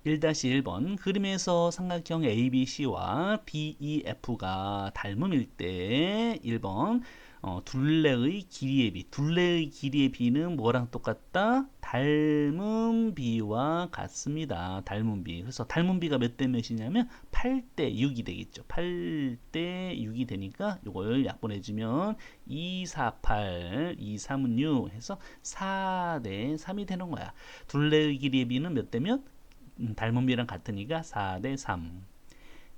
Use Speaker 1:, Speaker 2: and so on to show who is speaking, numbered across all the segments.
Speaker 1: 1-1번 그림에서 삼각형 ABC와 DEF가 닮음일 때 1번 둘레의 길이의 비. 둘레의 길이의 비는 뭐랑 똑같다? 닮은 비와 같습니다. 닮은 비. 그래서 닮은 비가 몇 대 몇이냐면 8대 6이 되겠죠. 8대 6이 되니까 이걸 약분해주면 2, 4, 8, 2, 3은 6 해서 4대 3이 되는 거야. 둘레의 길이의 비는 몇 대 몇? 닮은 비랑 같으니까 4대 3.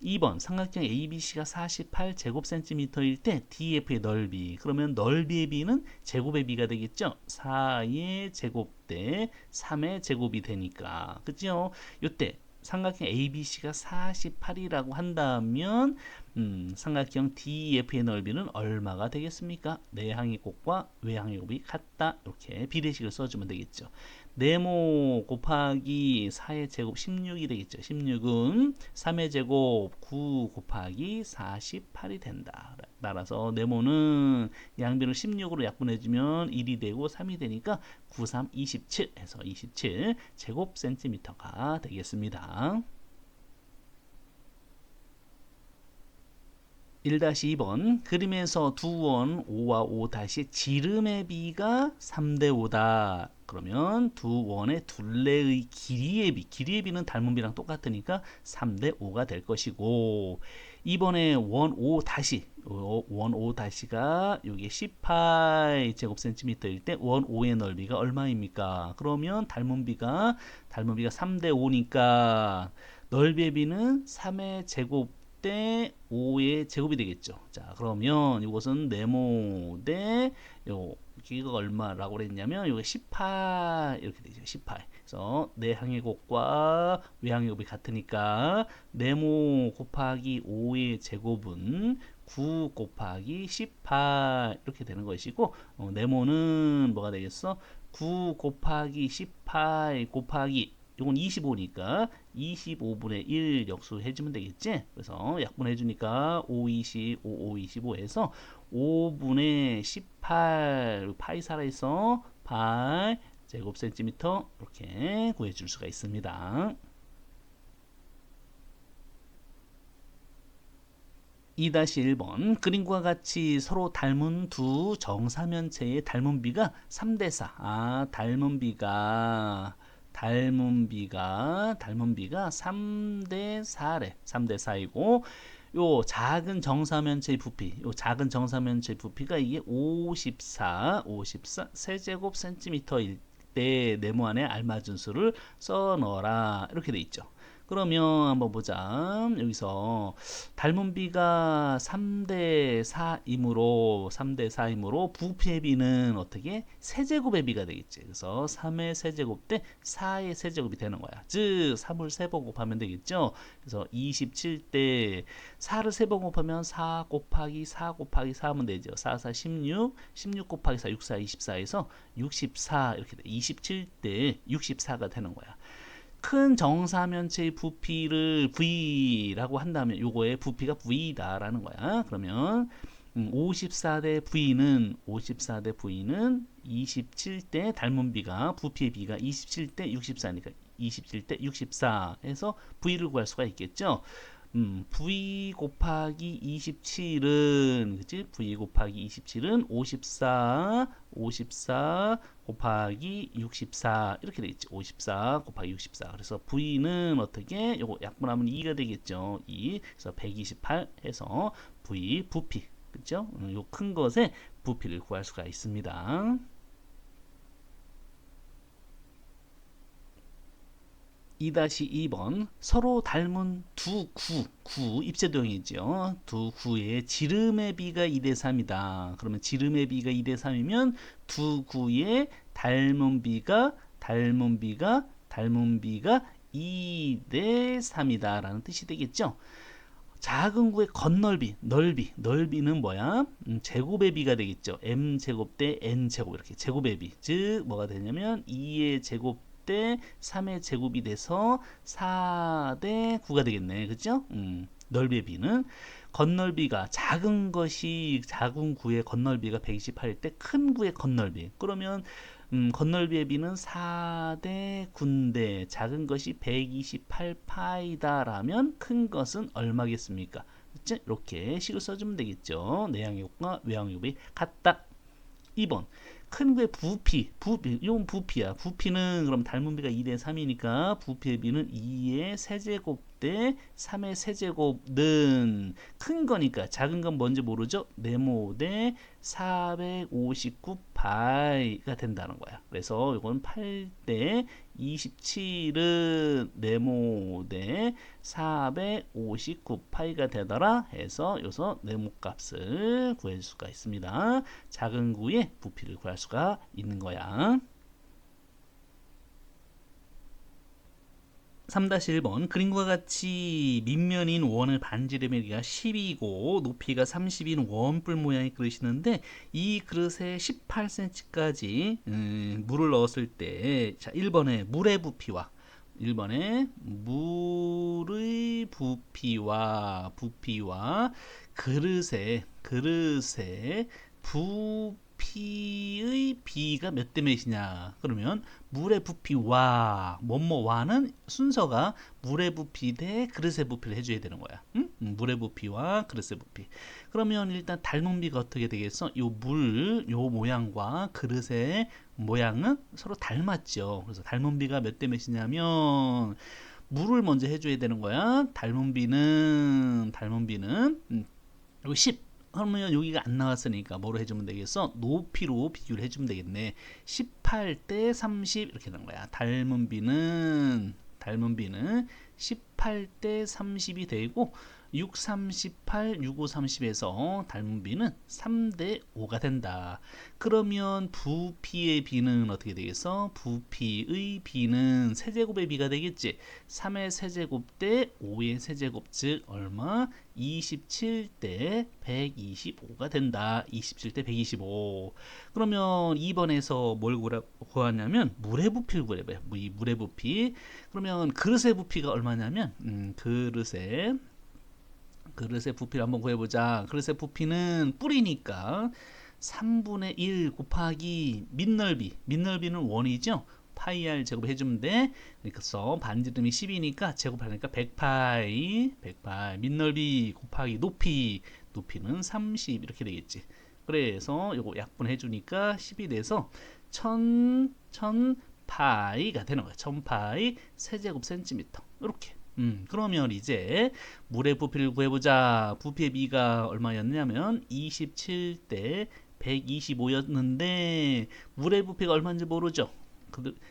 Speaker 1: 2번 삼각형 ABC가 48제곱센티미터일 때 DF의 넓이. 그러면 넓이의 비는 제곱의 비가 되겠죠. 4의 제곱 대 3의 제곱이 되니까. 그죠? 이때 삼각형 ABC가 48이라고 한다면 삼각형 DEF의 넓이는 얼마가 되겠습니까? 내항의 곱과 외항의 곱이 같다. 이렇게 비례식을 써주면 되겠죠. 네모 곱하기 4의 제곱 16이 되겠죠. 16은 3의 제곱 9 곱하기 48이 된다. 따라서 네모는 양변을 16으로 약분해주면 1이 되고 3이 되니까 9, 3, 27 해서 27 제곱센티미터가 되겠습니다. 1-2번 그림에서 두 원 5와 5 지름의 비가 3대 5다. 그러면 두 원의 둘레의 길이의 비, 길이의 비는 닮은 비랑 똑같으니까 3대 5가 될 것이고, 이번에 원 5 원 5 가 여기 18 제곱센티미터일 때 원 5의 넓이가 얼마입니까? 그러면 닮은 비가 3대 5니까 넓이의 비는 3의 제곱 대 5의 제곱이 되겠죠. 자, 그러면 이것은 네모 대 여기가 얼마라고 그랬냐면 이거 18 이렇게 되죠. 18. 그래서 내항의 곱과 외항의 곱이 같으니까 네모 곱하기 5의 제곱은 9 곱하기 18 이렇게 되는 것이고, 네모는 뭐가 되겠어? 9 곱하기 18 곱하기 이건 25니까 25분의 1 역수해주면 되겠지? 그래서 약분해주니까 5, 20, 5, 5, 25에서 5분의 18 파이 살아있어. 파이 제곱센티미터 이렇게 구해줄 수가 있습니다. 2-1번 그림과 같이 서로 닮은 두 정사면체의 닮은 비가 3대 4. 닮은 비가 3대 4래. 3대 4이고 요 작은 정사면체의 부피, 부피가 이게 54 세제곱 센티미터일 때 네모 안에 알맞은 수를 써 넣어라. 이렇게 돼 있죠. 그러면 한번 보자. 여기서 닮은 비가 3대 4이므로 부피의 비는 어떻게? 세제곱의 비가 되겠지. 그래서 3의 세제곱 대 4의 세제곱이 되는 거야. 즉 3을 3번 곱하면 되겠죠. 그래서 27대 4를 3번 곱하면 4 곱하기 4 곱하기 4 하면 되죠. 4, 4, 16 곱하기 4, 6, 4, 24에서 64 이렇게 돼. 27대 64가 되는 거야. 큰 정사면체의 부피를 V라고 한다면 요거의 부피가 V다라는 거야. 그러면 54대 V는 27대 닮은 비가 부피의 비가 27대 64니까 27대 64 해서 V를 구할 수가 있겠죠. V 곱하기 27은 그치? V 곱하기 27은 54 곱하기 64 이렇게 되겠지. 54 곱하기 64. 그래서 V는 어떻게? 요거 약분하면 2가 되겠죠. 2. 그래서 128 해서 V 부피. 그죠? 요 큰 것의 부피를 구할 수가 있습니다. 2-2번 서로 닮은 두 구 입체도형이죠. 두 구의 지름의 비가 2대 3이다. 그러면 지름의 비가 2대 3이면 두 구의 닮은 비가 2대 3이다 라는 뜻이 되겠죠. 작은 구의 건넓이, 넓이는 뭐야? 제곱의 비가 되겠죠. m제곱 대 n제곱 이렇게 제곱의 비. 즉 뭐가 되냐면 2의 제곱 대 3의 제곱이 돼서 4대 9가 되겠네. 그죠? 넓이의 비는 건널비가 작은 구의 건널비가 128일 때 큰 구의 건널비. 그러면 건널비의 b는 4대 9인데 작은 것이 128파이다라면 큰 것은 얼마겠습니까? 그치? 이렇게 식을 써주면 되겠죠. 내양력과 외양력이 같다. 2번 큰 거의 이건 부피야. 부피는 그럼 닮은 비가 2대 3이니까 부피의 비는 2의 세제곱 대 3의 세제곱는 큰 거니까 작은 건 뭔지 모르죠. 네모 대 459파이가 된다는 거야. 그래서 이건 8대 27은 네모 대 459파이가 되더라 해서 여기서 네모 값을 구해줄 수가 있습니다. 작은 구의 부피를 구할 수가 있는 거야. 3-1번 그림과 같이 밑면인 원을 반지름의 길이가 10이고 높이가 30인 원뿔 모양의 그릇이는데 이 그릇에 18cm까지 물을 넣었을 때 자, 1번에 물의 부피와 1번에 물의 부피와 그릇의 부피의 비가 몇 대 몇이냐 그러면 물의 부피와 뭐뭐와는 순서가 물의 부피 대 그릇의 부피를 해줘야 되는 거야. 응? 물의 부피와 그릇의 부피. 그러면 일단 닮은 비가 어떻게 되겠어? 요 모양과 그릇의 모양은 서로 닮았죠. 그래서 닮은 비가 몇 대 몇이냐면 물을 먼저 해줘야 되는 거야. 닮은 비는 요 10. 그러면 여기가 안 나왔으니까 뭐로 해주면 되겠어? 높이로 비교를 해주면 되겠네. 18대 30 이렇게 되는 거야. 닮은 비는 18대 30이 되고 6, 38, 6, 5, 30에서 닮은 비는 3대 5가 된다. 그러면 부피의 비는 어떻게 되겠어? 부피의 비는 세제곱의 비가 되겠지. 3의 세제곱 대 5의 세제곱 즉 얼마? 27대 125가 된다. 27대 125. 그러면 2번에서 뭘 구하냐면 물의 부피를 구해봐요. 물의 부피. 그러면 그릇의 부피가 얼마냐면 그릇의 부피를 한번 구해보자. 그릇의 부피는 뿌리니까 3분의 1 곱하기 밑넓이는 원이죠. 파이 r 제곱 해주면 돼. 그래서 반지름이 10이니까 제곱하니까 100파이 밑넓이 곱하기 높이는 30 이렇게 되겠지. 그래서 요거 약분해 주니까 10이 돼서 1000파이가 되는 거야. 1000파이 세제곱 센티미터 이렇게. 그러면 이제 물의 부피를 구해보자. 부피의 비가 얼마였냐면 27대 125였는데 물의 부피가 얼마인지 모르죠.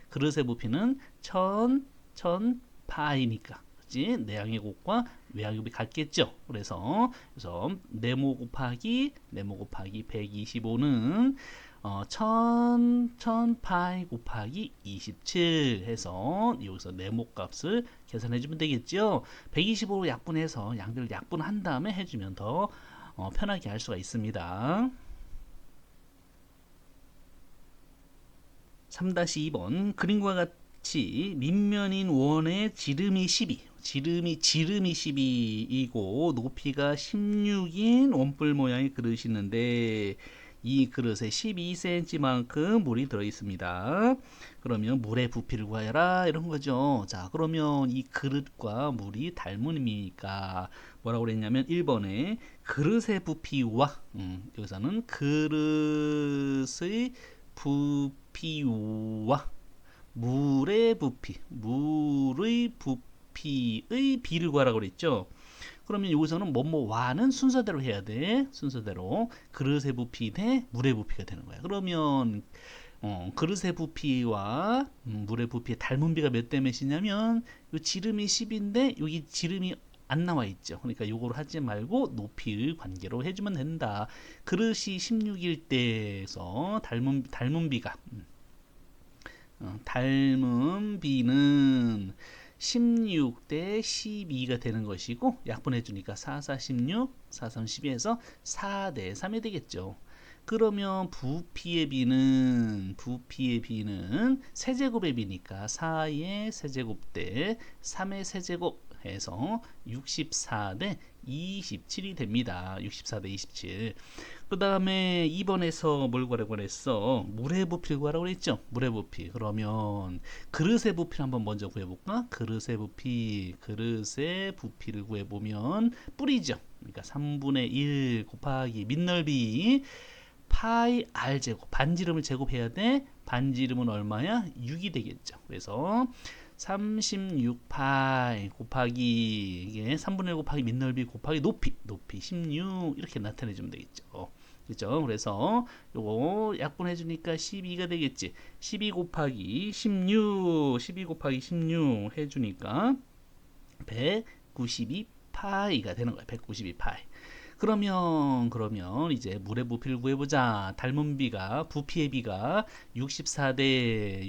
Speaker 1: 그릇의 부피는 1000파이니까 그치? 내양의 곱과 외양의 곱이 같겠죠. 그래서 네모 곱하기 125는 1000파이 곱하기 27 해서 여기서 네모 값을 계산해 주면 되겠죠. 125로 약분해서 양들을 약분한 다음에 해주면 더 편하게 할 수가 있습니다. 3-2번 그림과 같이 밑면인 원의 지름이 12이고 높이가 16인 원뿔 모양의 그릇이 있는데 이 그릇에 12cm만큼 물이 들어 있습니다. 그러면 물의 부피를 구하여라 이런 거죠. 자, 그러면 이 그릇과 물이 닮은 의미니까 뭐라고 그랬냐면 1번에 그릇의 부피와 여기서는 그릇의 부피와 물의 부피의 비를 구하라고 그랬죠. 그러면 여기서는 뭐뭐와는 순서대로 해야 돼. 순서대로 그릇의 부피 대 물의 부피가 되는 거야. 그러면 그릇의 부피와 물의 부피의 닮은 비가 몇 대 몇이냐면 요 지름이 10인데 여기 지름이 안 나와 있죠. 그러니까 요거를 하지 말고 높이의 관계로 해주면 된다. 그릇이 16일 때에서 닮은 비가 닮은 비는 16대 12가 되는 것이고 약분해 주니까 4, 4, 16, 4, 3, 12에서 4대 3이 되겠죠. 그러면 부피의 비는 세제곱의 비니까 4의 세제곱 대 3의 세제곱 해서 64 대 27이 됩니다. 64 대 27. 그 다음에 2번에서 뭘 구하라고 그랬어? 물의 부피를 구하라고 그랬죠? 물의 부피. 그러면 그릇의 부피를 한번 먼저 구해볼까? 그릇의 부피를 구해보면 뿌리죠. 그러니까 3분의 1 곱하기 밑넓이 파이 r 제곱, 반지름을 제곱해야 돼. 반지름은 얼마야? 6이 되겠죠. 그래서 36파이 곱하기 이게 3분의 1 곱하기 밑넓이 곱하기 높이 16 이렇게 나타내주면 되겠죠. 그죠? 그래서 요거 약분해 주니까 12가 되겠지. 12 곱하기 16 해주니까 192파이가 되는 거야. 192파이. 그러면 이제 물의 부피를 구해보자. 닮은 비가 부피의 비가 64 대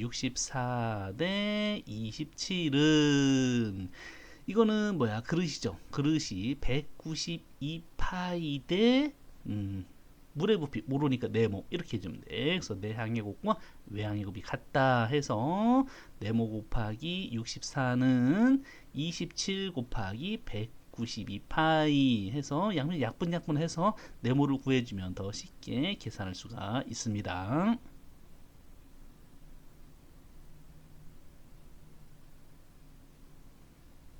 Speaker 1: 27은 이거는 뭐야? 그릇이죠. 그릇이 192파이 대 물의 부피 모르니까 네모 이렇게 해주면 돼. 그래서 내항의 곱과 외항의 곱이 같다 해서 네모 곱하기 64는 27 곱하기 192파이 해서 약분 해서 네모를 구해주면 더 쉽게 계산할 수가 있습니다.